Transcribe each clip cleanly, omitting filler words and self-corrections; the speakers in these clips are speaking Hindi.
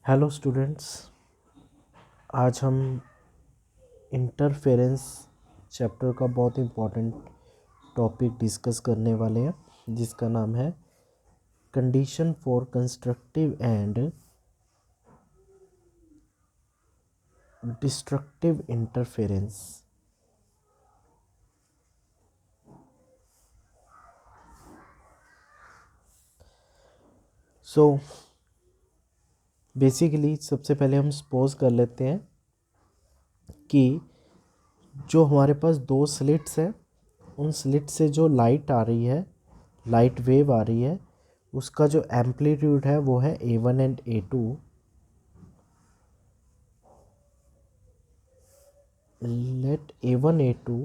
Hello students. आज हम इंटरफेरेंस चैप्टर का बहुत इम्पोर्टेंट टॉपिक डिस्कस करने वाले हैं, जिसका नाम है condition for constructive and destructive interference. So basically सबसे पहले हम सपोज कर लेते हैं कि जो हमारे पास दो स्लिट्स हैं, उन स्लिट से जो लाइट आ रही है, लाइट वेव आ रही है, उसका जो एम्पलीट्यूड है वो है A1 and A2। Let A1 A2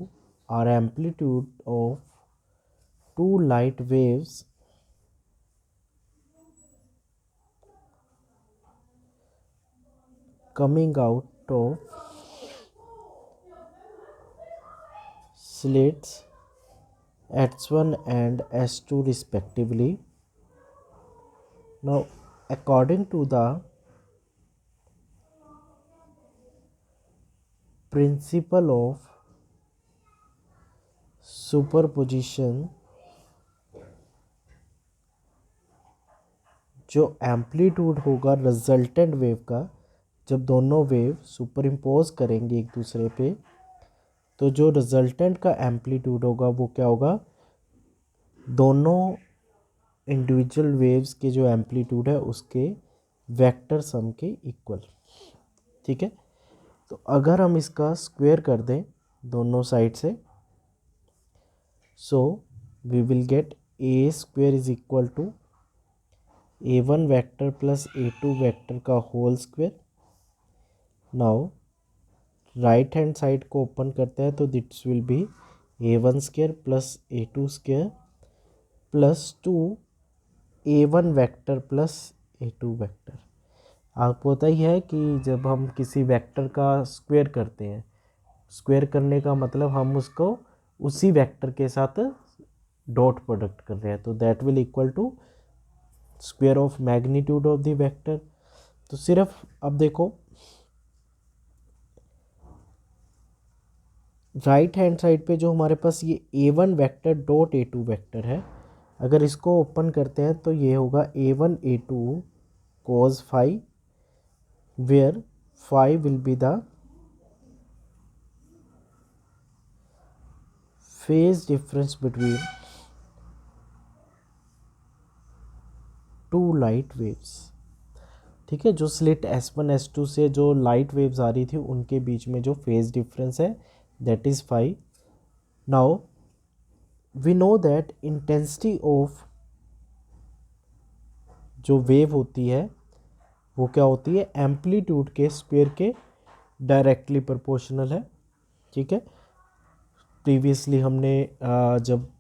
are amplitude of two light waves coming out of slits S1 and S2 respectively. Now, according to the principle of superposition, जो एम्पलीट्यूड होगा रिजल्टेंट वेव का, जब दोनों वेव सुपर इम्पोज करेंगे एक दूसरे पे, तो जो रिजल्टेंट का एम्पलीट्यूड होगा वो क्या होगा, दोनों इंडिविजुअल वेव्स के जो एम्पलीट्यूड है उसके वेक्टर सम के इक्वल। ठीक है, तो अगर हम इसका स्क्वायर कर दें दोनों साइड से, so we will get a square is equal to A1 vector plus A2 vector का whole square. Now right hand side को ओपन करते हैं तो this will be A1 square plus A2 square plus 2 A1 vector plus A2 vector. आपको पता ही है कि जब हम किसी वेक्टर का स्क्वायर करते हैं, स्क्वायर करने का मतलब हम उसको उसी वेक्टर के साथ डॉट प्रोडक्ट कर रहे हैं, तो that will equal to square of magnitude of the vector. तो सिर्फ अब देखो, राइट हैंड साइड पे जो हमारे पास ये A1 vector dot A2 vector है, अगर इसको ओपन करते हैं तो ये होगा A1 A2 cos phi, where phi will be the phase difference between two light waves। ठीक है, जो स्लिट S1 S2 से जो लाइट वेव्स आ रही थी उनके बीच में जो फेज डिफरेंस है, that is phi. Now we know that intensity of जो वेव होती है वो क्या होती है, एम्पलीट्यूड के स्क्वायर के डायरेक्टली प्रोपोर्शनल है। ठीक है, प्रीवियसली हमने जब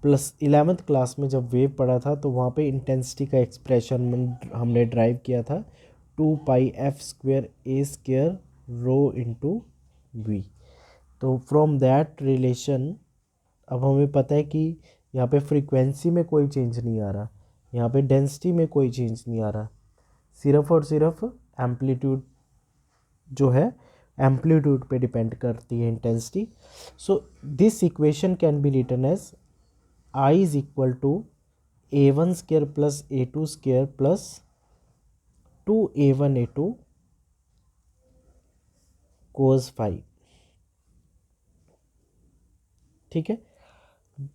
प्लस 11th क्लास में जब वेव पढ़ा था तो वहाँ पे इंटेंसिटी का एक्सप्रेशन हमने ड्राइव किया था 2πf² A² रो इंटू वी। तो फ्रॉम दैट रिलेशन अब हमें पता है कि यहाँ पे फ्रीक्वेंसी में कोई चेंज नहीं आ रहा, यहाँ पे डेंसिटी में कोई चेंज नहीं आ रहा, सिर्फ और सिर्फ एम्पलीट्यूड जो है एम्पलीट्यूड पे डिपेंड करती है intensity. So this equation can be written as I is equal to A1 square plus A2 square plus 2A1 A2 cos phi। ठीक है,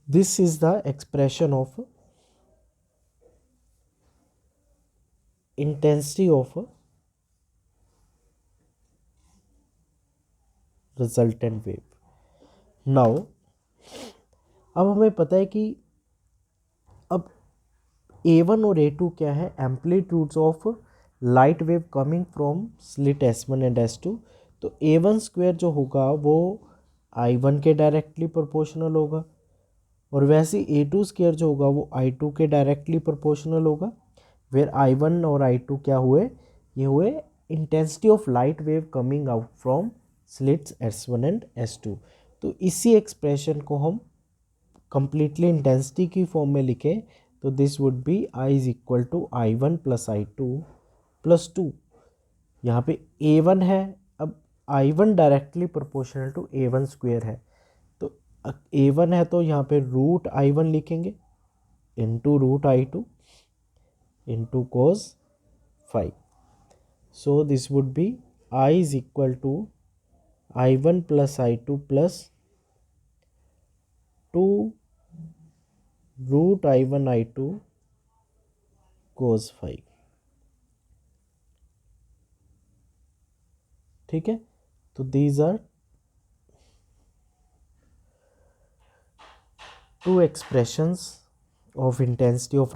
this is the expression of intensity of resultant wave. Now अब हमें पता है कि अब A1 और A2 क्या है, amplitudes of light wave coming from slit S1 and S2। तो A1 स्क्वायर जो होगा वो I1 के डायरेक्टली प्रोपोर्शनल होगा, और वैसे A2 स्क्वायर जो होगा वो I2 के डायरेक्टली प्रोपोर्शनल होगा, वेयर I1 और I2 क्या हुए, ये हुए intensity of light wave coming out from slits S1 and S2। तो इसी एक्सप्रेशन को हम कंप्लीटली इंटेंसिटी की फॉर्म में लिखें तो this would be I is equal to I1 plus I2 plus 2, यहाँ पे A1 है। अब I1 directly proportional to A1 square है, तो A1 है तो यहाँ पे रूट I1 लिखेंगे into root I2 into cos 5. So this would be I is equal to I1 plus I2 plus 2 root I1 I2 cos 5. ठीक है, तो these are two expressions of intensity of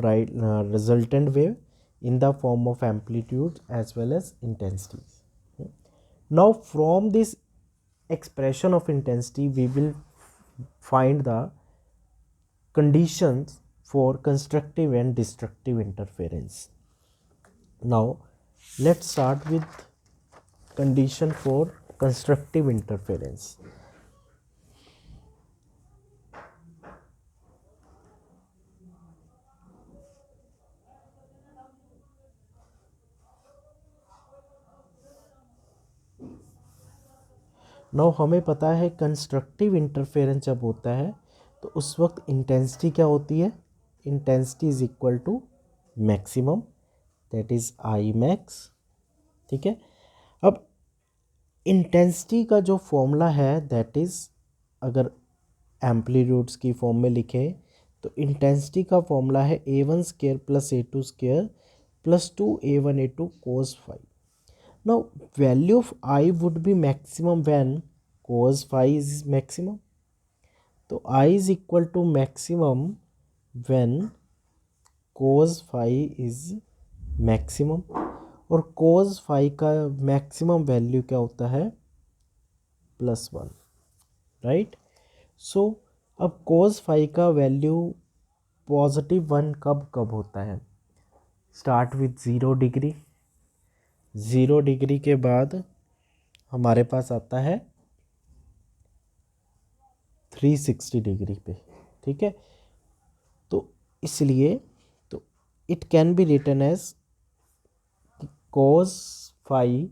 resultant wave in the form of amplitude as well as intensities. Now from this expression of intensity we will find the conditions for constructive and destructive interference. Now let's start with condition for constructive interference. Now हमें पता है कंस्ट्रक्टिव इंटरफेरेंस जब होता है तो उस वक्त इंटेंसिटी क्या होती है, intensity is equal to maximum, that is I max. ठीक है, अब इंटेंसिटी का जो फॉर्मूला है दैट इज, अगर एम्पलीट्यूड्स की फॉर्म में लिखे तो इंटेंसिटी का फॉर्मूला है A1 square plus A2 square plus 2A1 A2 cos 5. Now value of I would be maximum when cos phi is maximum. तो I is equal to maximum when cos phi is maximum, और cos phi का maximum value क्या होता है, +1, राइट. सो अब cos phi का वैल्यू +1 कब कब होता है, स्टार्ट विथ 0 डिग्री. 0 डिग्री के बाद हमारे पास आता है 360 डिग्री पे. ठीक है, तो इसलिए तो it can be written as cos phi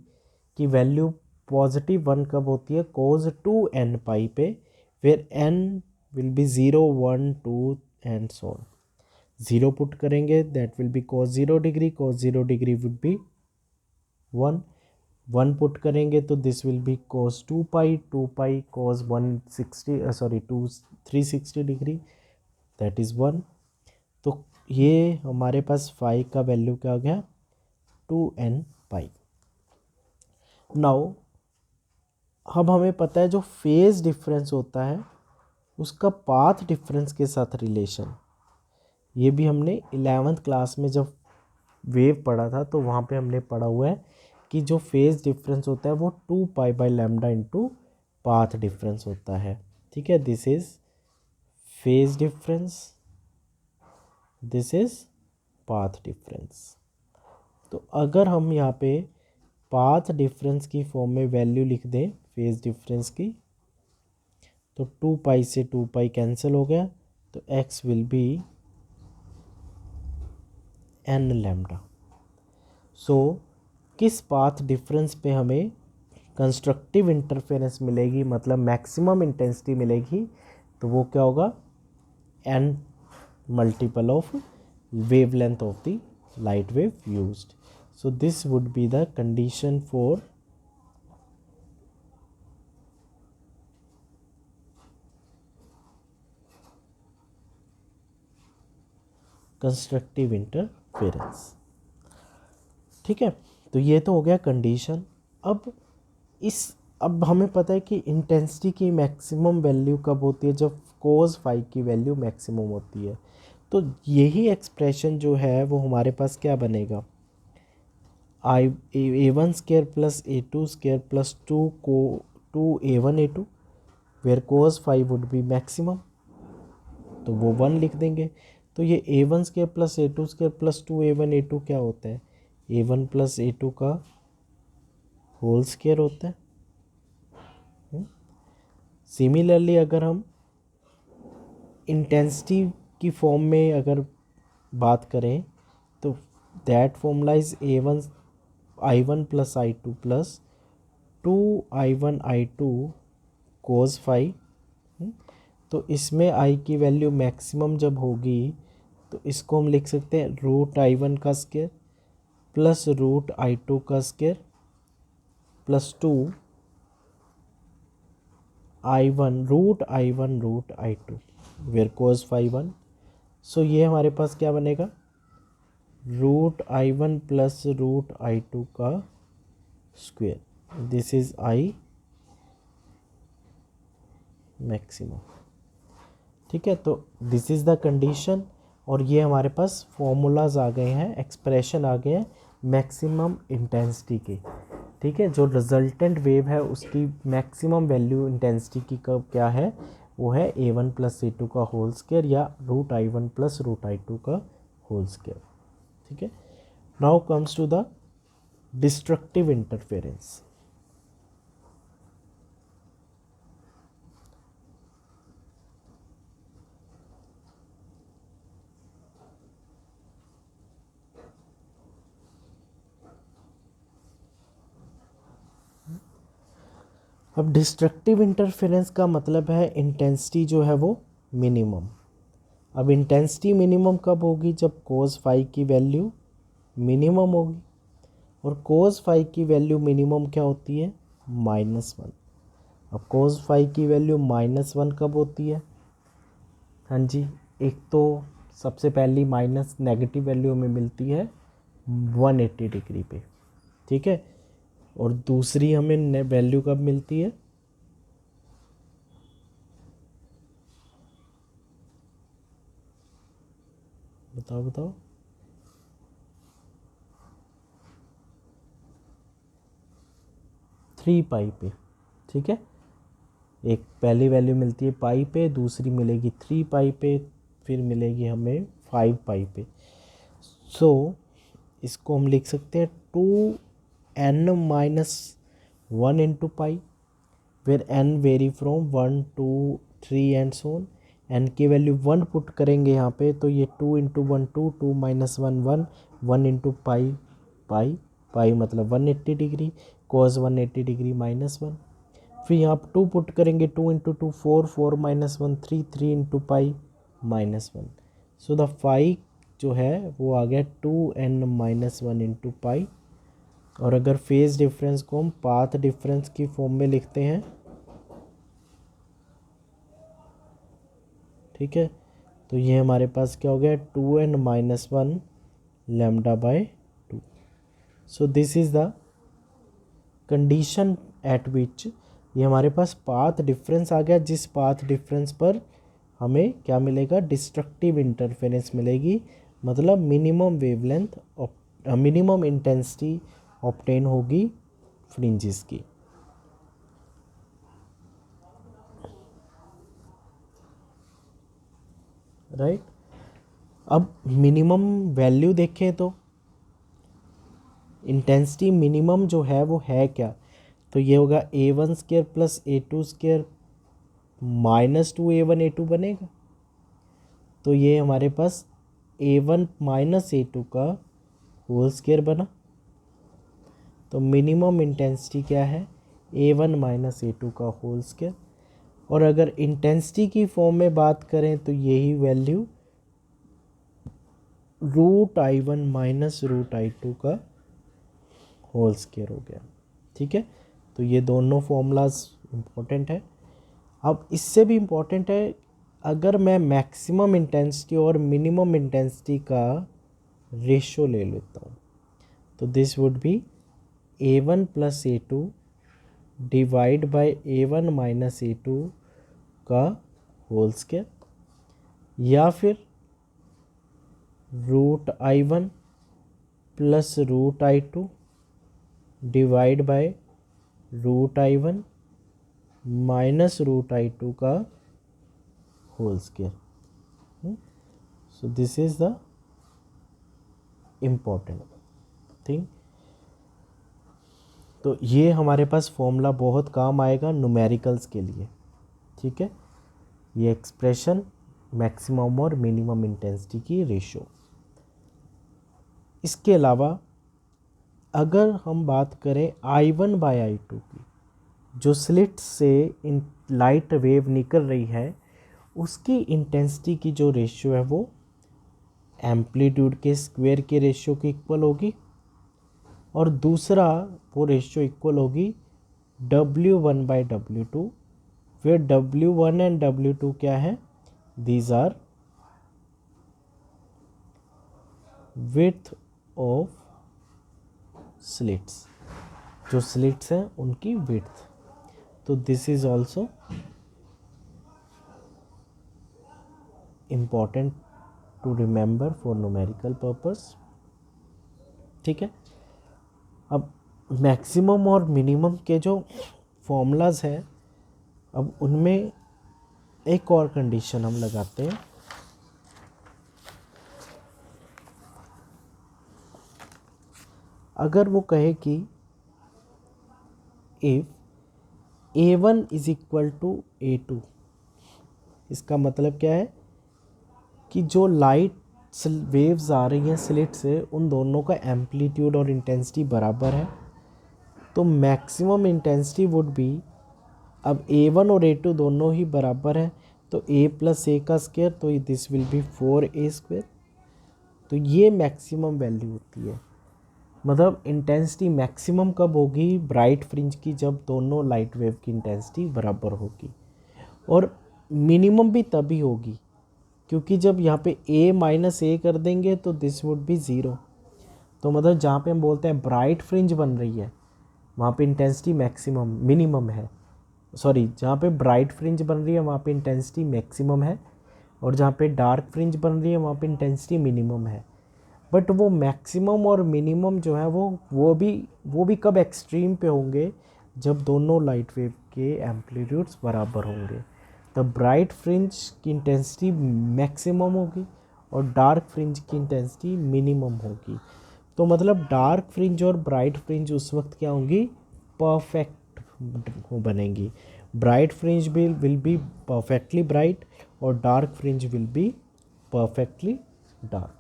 की वैल्यू +1 कब होती है, cos 2n पाई पे, where n will be 0 1 2 and so on. 0 put करेंगे that will be cos 0 degree, cos 0 degree would be 1. 1 put करेंगे तो this will be cos 2 pi, 2 pi cos 360 degree, that is 1. तो ये हमारे पास फाई का वैल्यू क्या हो गया, 2n पाई. नाउ अब हमें पता है जो फेज डिफरेंस होता है उसका पाथ डिफरेंस के साथ रिलेशन, ये भी हमने 11th क्लास में जब वेव पढ़ा था तो वहाँ पे हमने पढ़ा हुआ है कि जो फेज डिफरेंस होता है वो 2 pi by lambda into path difference होता है. ठीक है, this is phase difference, this is path difference. तो अगर हम यहाँ पे पाथ डिफरेंस की फॉर्म में वैल्यू लिख दें फेज डिफरेंस की, तो 2 पाई से 2 पाई कैंसिल हो गया, तो x will be n lambda. So किस पाथ डिफरेंस पे हमें कंस्ट्रक्टिव इंटरफेरेंस मिलेगी, मतलब मैक्सिमम इंटेंसिटी मिलेगी, तो वो क्या होगा, n multiple of wavelength of the light wave used. So this would be the condition for constructive interference. ठीक है, तो ये तो हो गया कंडीशन. अब हमें पता है कि इंटेंसिटी की मैक्सिमम वैल्यू कब होती है, जब cos phi की वैल्यू मैक्सिमम होती है. तो यही एक्सप्रेशन जो है वो हमारे पास क्या बनेगा, A1 square plus A2 square plus 2A1 A2 where cos phi would be maximum, तो वो 1 लिख देंगे. तो ये A1 square plus A2 square plus 2A1 A2 क्या होता है, A1 प्लस A2 का होल स्क्वायर होता है. सिमिलरली अगर हम इंटेंसिटी की फॉर्म में अगर बात करें तो that formula is A1 I1 plus I2 plus 2I1 I2 cos phi. तो इसमें I की वैल्यू मैक्सिमम जब होगी तो इसको हम लिख सकते हैं √I1 का स्क्वायर प्लस √I2 का square plus 2I1 √I2 where cos phi 1। So ये हमारे पास क्या बनेगा √I1 प्लस √I2 का square. This is I maximum. ठीक है, तो दिस इज़ द कंडीशन और ये हमारे पास फॉर्मूलाज आ गए हैं, एक्सप्रेशन आ गए हैं मैक्सिमम इंटेंसिटी के। ठीक है, जो रिजल्टेंट वेव है उसकी मैक्सिमम वैल्यू इंटेंसिटी की कब क्या है, वो है A1 प्लस A2 का होल स्क्वायर या √I1 प्लस √I2 का होल स्क्वायर। ठीक है, now comes to the destructive interference. अब डिस्ट्रक्टिव इंटरफेरेंस का मतलब है इंटेंसिटी जो है वो मिनिमम। अब इंटेंसिटी मिनिमम कब होगी, जब कोस फाई की वैल्यू मिनिमम होगी। और कोस फाई की वैल्यू मिनिमम क्या होती है -1। अब कोस फाई की वैल्यू -1 कब होती है, हाँ जी, एक तो सबसे पहली माइनस नेगेटिव वैल्यू हमें मिलती है 180 डिग्री पे। ठीक है, और दूसरी हमें वैल्यू कब मिलती है, बताओ बताओ, 3 पाई पे। ठीक है, एक पहली वैल्यू मिलती है पाई पे, दूसरी मिलेगी 3 पाई पे, फिर मिलेगी हमें 5 पाई पे। सो इसको हम लिख सकते हैं 2n-1 into pi, where n vary from 1 2 3 and so on. n की वैल्यू 1 पुट करेंगे यहाँ पे, तो ये 2 into 1 2 2 minus 1 1 1 into pi pi pi मतलब 180 डिग्री, कोस 180 डिग्री -1। फिर यहाँ पर 2 पुट करेंगे, 2 into 2 4 4 minus 1 3 3 into pi -1। So the phi जो है वो आ गया 2n-1 इंटू पाई। और अगर फेज डिफरेंस को हम पाथ डिफरेंस की फॉर्म में लिखते हैं, ठीक है, तो ये हमारे पास क्या हो गया 2n-1 λ/2। So this is the condition at which, ये हमारे पास पाथ डिफरेंस आ गया, जिस पाथ डिफरेंस पर हमें क्या मिलेगा डिस्ट्रक्टिव इंटरफेरेंस मिलेगी, मतलब minimum wavelength minimum intensity obtain होगी फ्रिंजेस की। राइट, अब मिनिमम वैल्यू देखें तो इंटेंसिटी मिनिमम जो है वो है क्या, तो ये होगा A1 square plus A2 square -2A1 A2 बनेगा। तो ये हमारे पास A1 माइनस A2 का होल स्क्वायर बना। तो मिनिमम इंटेंसिटी क्या है A1 माइनस A2 का होल स्क्वायर। और अगर इंटेंसिटी की फॉर्म में बात करें तो यही वैल्यू √I1 माइनस √I2 का होल स्क्वायर हो गया। ठीक है, तो ये दोनों फॉर्मूलाज इम्पोर्टेंट है। अब इससे भी इम्पोर्टेंट है, अगर मैं मैक्सिमम इंटेंसिटी और मिनिमम इंटेंसिटी का रेशो ले लेता हूँ, तो this would B A1 plus A2 divide by A1 minus A2 का होल स्क्वायर, या फिर √I1 plus √I2 divide by √I1 minus √I2 का whole square. So this is the important thing. तो ये हमारे पास फॉर्मूला बहुत काम आएगा न्यूमेरिकल्स के लिए। ठीक है, ये एक्सप्रेशन मैक्सिमम और मिनिमम इंटेंसिटी की रेशो। इसके अलावा अगर हम बात करें I1/I2 की, जो स्लिट से लाइट वेव निकल रही है उसकी इंटेंसिटी की जो रेशियो है वो एम्पलीट्यूड के स्क्वायर के रेशियो के इक्वल होगी, और दूसरा वो रेशियो इक्वल होगी W1/W2, where W1 and W2 क्या है, these are width of slits, जो slits हैं उनकी width। तो this is also important to remember for numerical purpose। ठीक है, अब मैक्सिमम और मिनिमम के जो फॉर्मूलाज हैं, अब उनमें एक और कंडीशन हम लगाते हैं। अगर वो कहे कि if A1 is equal to A2, इसका मतलब क्या है कि जो लाइट वेव्स आ रही हैं स्लिट से उन दोनों का एम्पलीट्यूड और इंटेंसिटी बराबर है, तो मैक्सिमम इंटेंसिटी वुड बी, अब A1 और A2 दोनों ही बराबर हैं तो A + A का स्क्वायर, तो दिस विल बी 4A²। तो ये मैक्सिमम वैल्यू होती है। मतलब इंटेंसिटी मैक्सिमम कब होगी ब्राइट फ्रिंज की, जब दोनों लाइट वेव की इंटेंसिटी बराबर होगी, और मिनिमम भी तभी होगी क्योंकि जब यहाँ पे A - A कर देंगे तो दिस वुड बी 0। तो मतलब जहाँ पे हम बोलते हैं ब्राइट फ्रिंज बन रही है वहाँ पे इंटेंसिटी मिनिमम है, सॉरी, जहाँ पे ब्राइट फ्रिंज बन रही है वहाँ पे इंटेंसिटी मैक्सिमम है, और जहाँ पे डार्क फ्रिंज बन रही है वहाँ पे इंटेंसिटी मिनिमम है। बट वो मैक्सिमम और मिनिमम जो है वो भी कब एक्सट्रीम पे होंगे, जब दोनों लाइट वेव के एम्पलीट्यूड्स बराबर होंगे, तब ब्राइट फ्रिंज की इंटेंसिटी मैक्सिमम होगी और डार्क फ्रिंज की इंटेंसिटी मिनिमम होगी। तो मतलब डार्क फ्रिंज और ब्राइट फ्रिंज उस वक्त क्या होंगी, परफेक्ट बनेंगी। Bright fringe will be perfectly bright और dark fringe will be perfectly dark.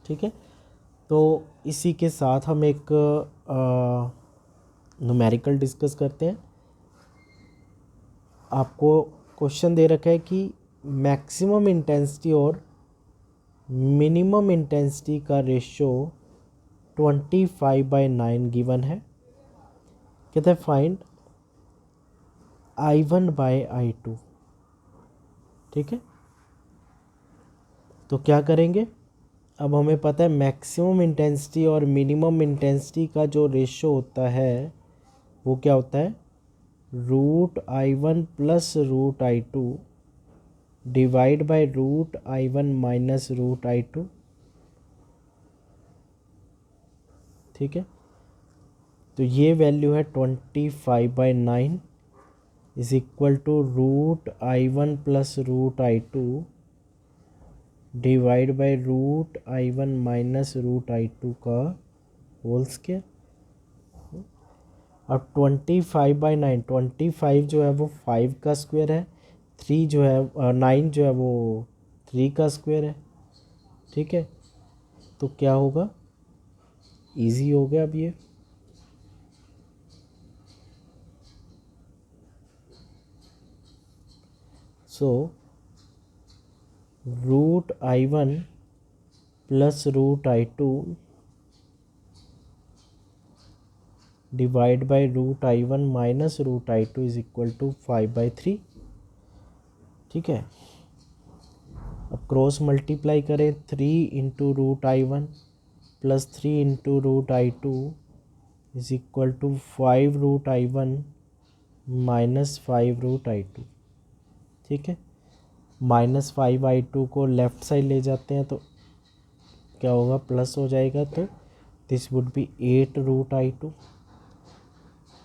ठीक है, तो इसी के साथ हम एक न्यूमेरिकल डिस्कस करते हैं। आपको क्वेश्चन दे रखा है कि मैक्सिमम इंटेंसिटी और मिनिमम इंटेंसिटी का रेशियो 25/9 गिवन है। कहते हैं फाइंड I1/I2। ठीक है, तो क्या करेंगे, अब हमें पता है मैक्सिमम इंटेंसिटी और मिनिमम इंटेंसिटी का जो रेशियो होता है वो क्या होता है, √I1 + √I2 divide by √I1 - √I2। ठीक है, तो ये वैल्यू है 25/9 is equal to √I1 + √I2 divide by √I1 - √I2 का होल स्क्वायर। अब 25/9, 25 जो है वो 5 का स्क्वायर है, 3 जो है 9 जो है वो 3 का स्क्वायर है। ठीक है, तो क्या होगा, इजी हो गया अब ये। So √I1 + √I2 divide by √I1 - √I2 is equal to 5/3। ठीक है, अब क्रॉस मल्टीप्लाई करें, 3 × √I1 + 3 × √I2 is equal to 5 √I1 - 5 √I2। ठीक है, -5/I2 को लेफ़्ट साइड ले जाते हैं तो क्या होगा, प्लस हो जाएगा, तो दिस वुड बी 8 √I2।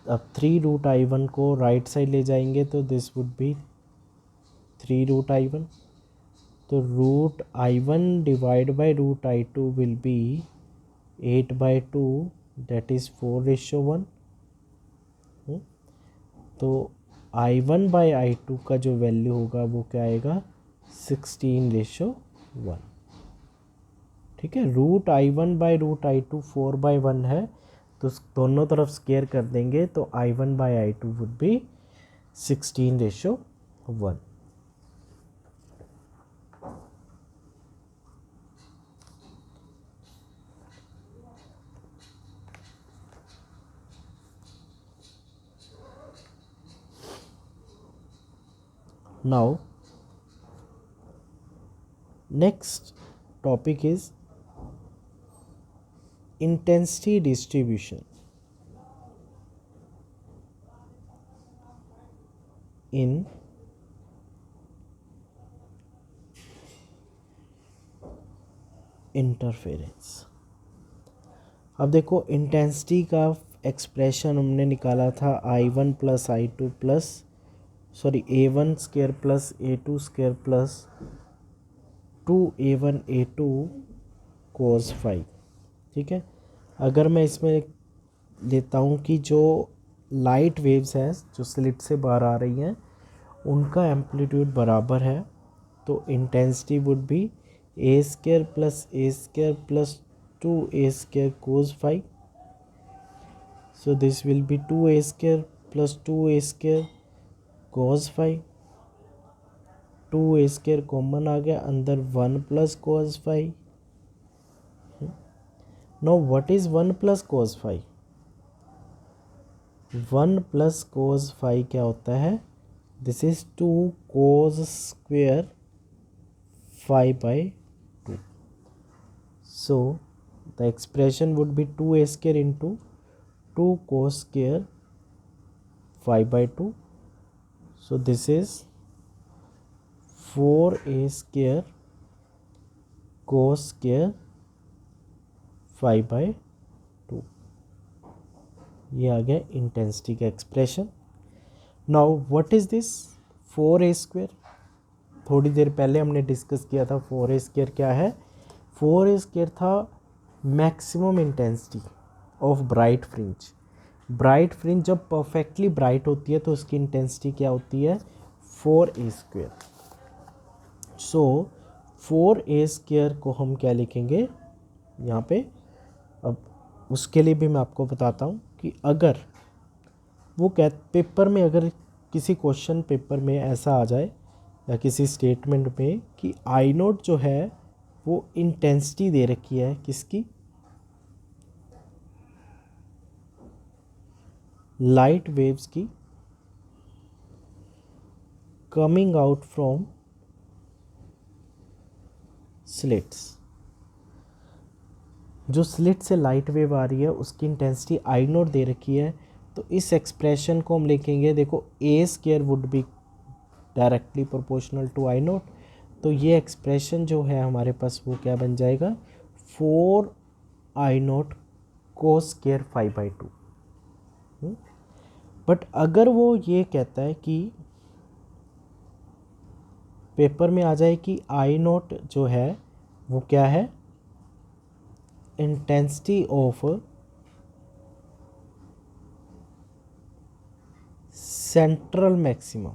अब 3 √I1 को राइट साइड ले जाएंगे तो दिस वुड बी 3 √I1। तो √I1 divide by √I2 will be 8/2, that is 4:1। तो I1/I2 का जो वैल्यू होगा वो क्या आएगा, 16:1। ठीक है। √i1/√i2 4/1 है, तो दोनों तरफ स्केयर कर देंगे तो i1/i2 would be 16:1। Now, next topic is intensity distribution in interference. अब देखो इंटेंसिटी का एक्सप्रेशन हमने निकाला था i1 + i2 plus a1² + a2² plus 2a1 a2 cos phi। ठीक है। अगर मैं इसमें लेता हूँ कि जो लाइट वेव्स हैं जो स्लिट से बाहर आ रही हैं उनका एम्पलीट्यूड बराबर है, तो intensity would be a² + a² plus 2a² cos phi। So this will be 2a² plus 2a² cos phi। 2a² common आ गया, अंदर 1 + cos phi। Now what is 1 + cos phi? 1 + cos phi क्या होता है? This is 2 cos² phi/2. So the expression would be 2a² into 2 cos² phi/2. So this is 4a² cos² phi/2। ये आ गया इंटेंसिटी का expression. Now what is this 4a²? थोड़ी देर पहले हमने डिस्कस किया था 4a² क्या है। 4a² था maximum intensity of bright fringe. Bright fringe जब परफेक्टली ब्राइट होती है तो उसकी इंटेंसिटी क्या होती है 4a²। सो 4a² को हम क्या लिखेंगे यहाँ पे। अब उसके लिए भी मैं आपको बताता हूँ कि अगर वो पेपर में अगर किसी क्वेश्चन पेपर में ऐसा आ जाए या किसी स्टेटमेंट में कि I0 जो है वो इंटेंसिटी दे रखी है किसकी, लाइट वेव्स की, कमिंग आउट फ्रॉम स्लिट्स। जो स्लिट से लाइट वेव आ रही है उसकी इंटेंसिटी I0 दे रखी है, तो इस एक्सप्रेशन को हम लिखेंगे, देखो a² would be directly proportional to I0। तो ये एक्सप्रेशन जो है हमारे पास वो क्या बन जाएगा 4I0 cos² phi/2। बट अगर वो ये कहता है कि पेपर में आ जाए कि I0 जो है वो क्या है इंटेंसिटी ऑफ सेंट्रल मैक्सिमम।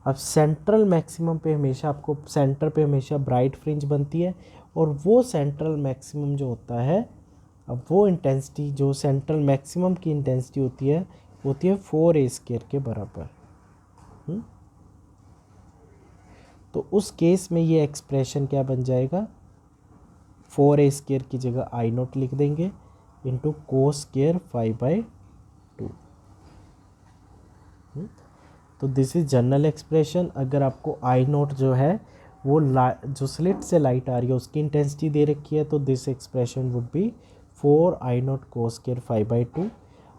अब सेंट्रल मैक्सिमम पे हमेशा आपको सेंटर पे हमेशा ब्राइट फ्रिंज बनती है, और वो सेंट्रल मैक्सिमम जो होता है, अब वो इंटेंसिटी जो सेंट्रल मैक्सिमम की इंटेंसिटी होती है 4a² के बराबर। तो उस केस में ये एक्सप्रेशन क्या बन जाएगा 4a² की जगह I0 लिख देंगे इंटू cos² phi/2। तो दिस इज जनरल एक्सप्रेशन। अगर आपको I0 जो है वो जो स्लिट से लाइट आ रही है उसकी इंटेंसिटी दे रखी है, तो this expression would be 4I0 cos² phi/2।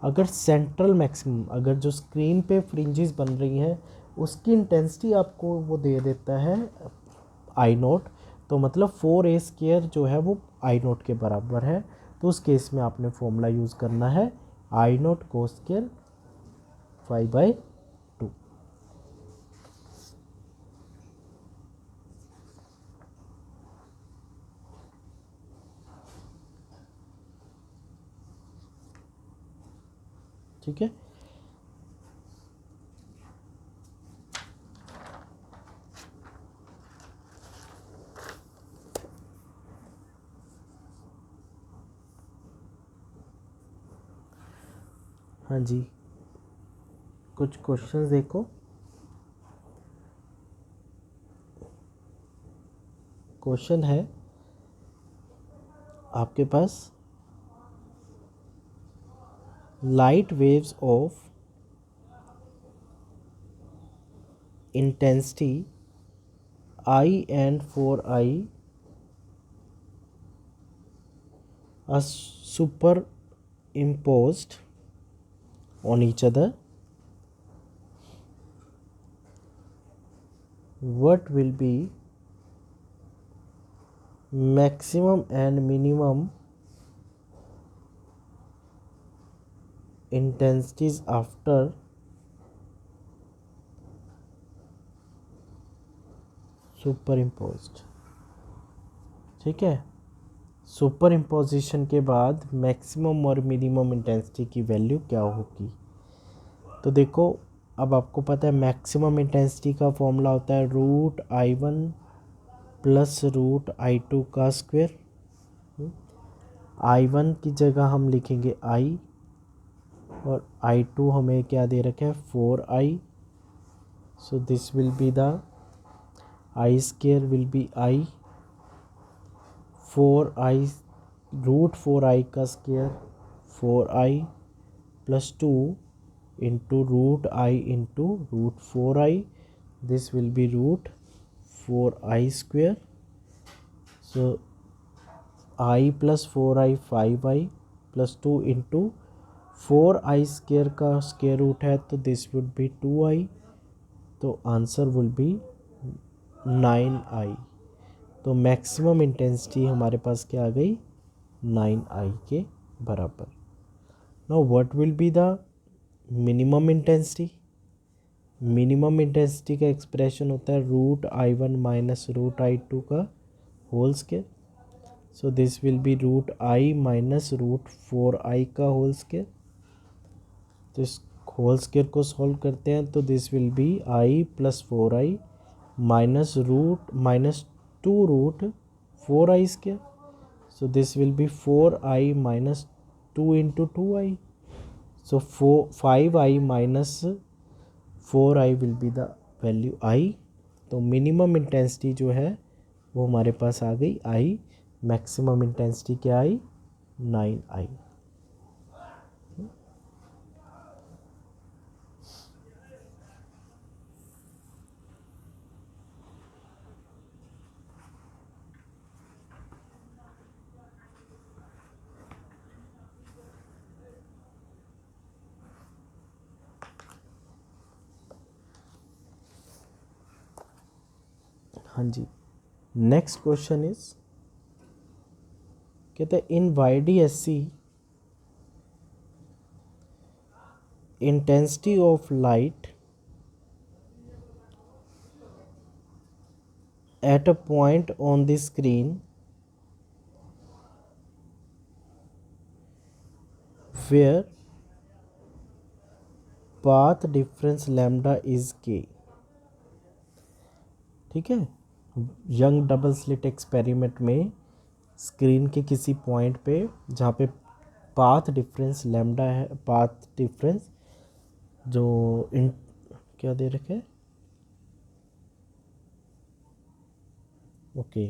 अगर सेंट्रल मैक्सिमम, अगर जो स्क्रीन पे फ्रिंजेस बन रही हैं उसकी इंटेंसिटी आपको वो दे देता है I0, तो मतलब 4a² जो है वो I0 के बराबर है। तो उस केस में आपने फॉर्मूला यूज़ करना है I0 cos² phi/2। ठीक है। हाँ जी, कुछ क्वेश्चंस देखो। क्वेश्चन है आपके पास, light waves of intensity I and 4I are superimposed on each other. What will be maximum and minimum intensities after superimposed? ठीक है, सुपर इम्पोजिशन के बाद मैक्सिमम और मिनिमम इंटेंसिटी की वैल्यू क्या होगी। तो देखो, अब आपको पता है मैक्सिमम इंटेंसिटी का फॉर्मूला होता है √I1 प्लस √I2 का स्क्वायर। I1 की जगह हम लिखेंगे I, और I2 हमें क्या दे रखा है 4I। So this will be the I square will be I, 4I √4I का square 4I plus 2 into √I into √4I, this will B √4I square. So I plus 4I 5I plus 2 into 4I square का स्क्वायर रूट है तो दिस वुड बी 2I, तो आंसर विल बी 9I। तो मैक्सिमम इंटेंसिटी हमारे पास क्या आ गई 9I के बराबर। Now what will be the minimum intensity. Minimum intensity का एक्सप्रेशन होता है √I1 माइनस √I2 का whole square. So this will be √I minus √4I का होल स्क्वायर। तो इस होल स्क्वायर को सॉल्व करते हैं तो this will be I plus 4I minus minus 2 √4I square. So this will B 4I minus 2 into 2I। So 5I minus 4I will be the value I। तो मिनिमम इंटेंसिटी जो है वो हमारे पास आ गई I, मैक्सिमम इंटेंसिटी क्या आई 9I। हाँ जी, नेक्स्ट क्वेश्चन इज, कहते हैं in YDSC intensity of light at a point on the screen where path difference lambda is k. ठीक है, यंग डबल स्लिट एक्सपेरिमेंट में स्क्रीन के किसी पॉइंट पे जहाँ पे पाथ डिफरेंस लैम्डा है, पाथ डिफरेंस जो इन क्या दे रखे, ओके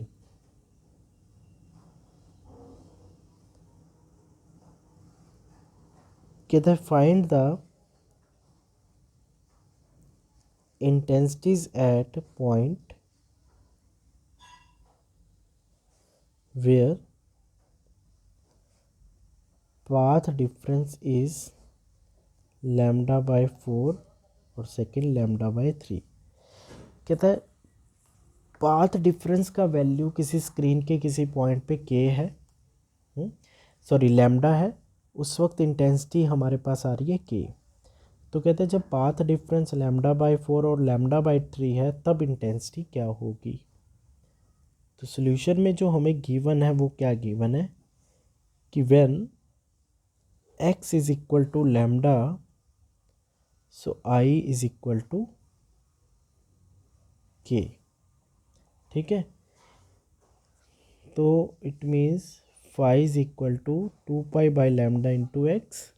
कहते हैं find the intensities at point where path difference is lambda by 4 और सेकेंड lambda by 3। कहता है पाथ डिफरेंस का वैल्यू किसी स्क्रीन के किसी पॉइंट पे k है, सॉरी लैम्डा है, उस वक्त इंटेंसिटी हमारे पास आ रही है k। तो कहते हैं जब पाथ डिफरेंस लैम्डा बाई 4 और लैम्डा बाई 3 है तब इंटेंसिटी क्या होगी। तो सॉल्यूशन में जो हमें गिवन है वो क्या गिवन है कि when x is equal to lambda so I is equal to k। ठीक है, तो it means phi is equal to 2 pi by lambda into x.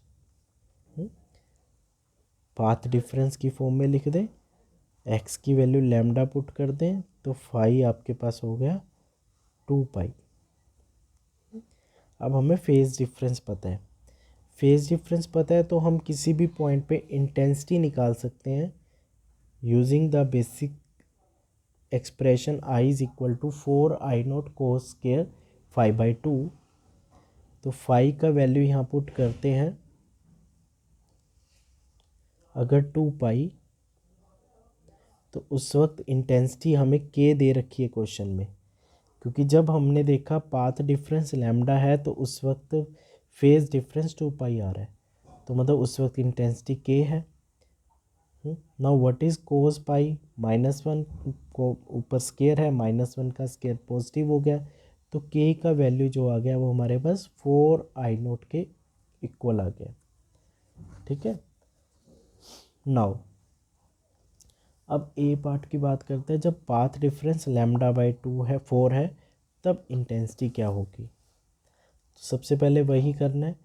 Path difference की फॉर्म में लिख दें, एक्स की वैल्यू लैम्डा पुट कर दें, तो फाई आपके पास हो गया 2 पाई। अब हमें फेज डिफरेंस पता है, फेज डिफरेंस पता है तो हम किसी भी पॉइंट पे इंटेंसिटी निकाल सकते हैं using the basic expression I is equal to 4I0 cos square 5/2। तो फाई का वैल्यू यहाँ पुट करते हैं, अगर 2 पाई तो उस वक्त इंटेंसिटी हमें के दे रखी है क्वेश्चन में, क्योंकि जब हमने देखा पाथ डिफरेंस लैम्डा है तो उस वक्त फेज डिफरेंस 2 पाई आ रहा है, तो मतलब उस वक्त इंटेंसिटी के है। नाउ व्हाट इज कोस पाई, -1 को ऊपर स्केयर है, -1 का स्केयर पॉजिटिव हो गया, तो के का वैल्यू जो आ गया वो हमारे पास 4I0 के इक्वल आ गया। ठीक है। नाउ अब ए पार्ट की बात करते हैं, जब पाथ डिफरेंस λ/2 है 4 है तब इंटेंसिटी क्या होगी। तो सबसे पहले वही करना है,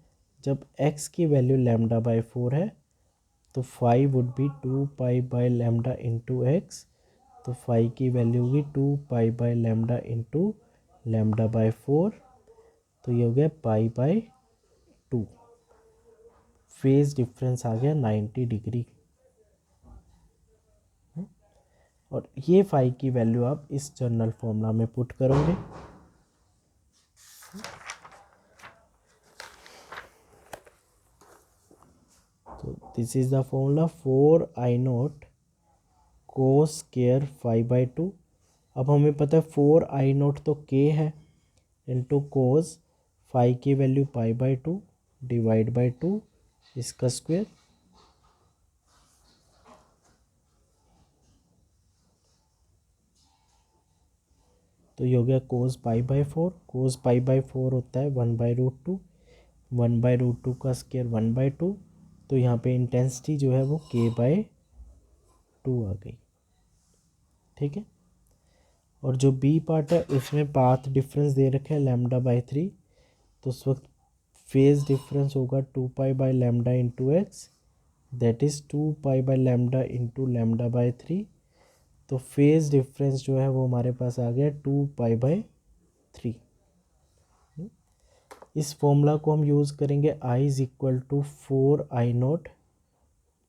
जब x की वैल्यू λ/4 है तो फाई वुड बी 2 पाई/λ इंटू एक्स, तो फाई की वैल्यू होगी 2 पाई/λ इंटू λ/4, तो ये हो गया पाई/2। फेज डिफरेंस आ गया 90 डिग्री। और ये फाई की वैल्यू आप इस जनरल फॉर्मूला में पुट करोगे, तो this is the formula 4I0 cos square 5/2। अब हमें पता है 4I0 तो के है इंटू कोस, फाई की वैल्यू पाई/2 डिवाइड बाई 2 इसका स्क्वायर, तो ये हो गया कोस पाई/4। कोस पाई/4 होता है 1/√2, 1/√2 का स्क्वायर 1/2, तो यहाँ पे इंटेंसिटी जो है वो k/2 आ गई। ठीक है। और जो बी पार्ट है उसमें पाथ डिफरेंस दे रखा है λ/3, तो उस वक्त फेज डिफरेंस होगा 2 पाई/λ इंटू एक्स, दैट इज़ 2 पाई/λ इंटू λ/3, तो फेज डिफरेंस जो है वो हमारे पास आ गया 2 पाई/3। इस फॉर्मूला को हम यूज़ करेंगे, I is equal to 4I0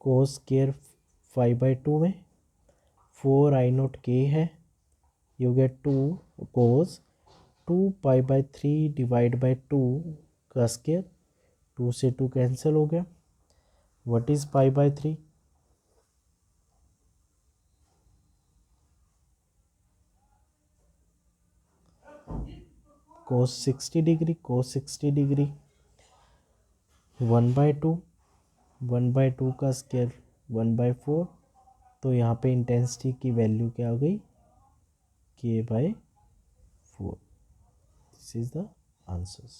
cos square 5/2 में, 4I0 के है, ये हो गया 2 कोस 2 पाई/3 डिवाइड बाई 2 का स्केयर, 2 से 2 कैंसिल हो गया, व्हाट इज पाई/3, कोस 60 डिग्री, कोस 60 डिग्री 1/2, 1/2 का स्केयर 1/4, तो यहाँ पे इंटेंसिटी की वैल्यू क्या हो गई k/4। This is the answers.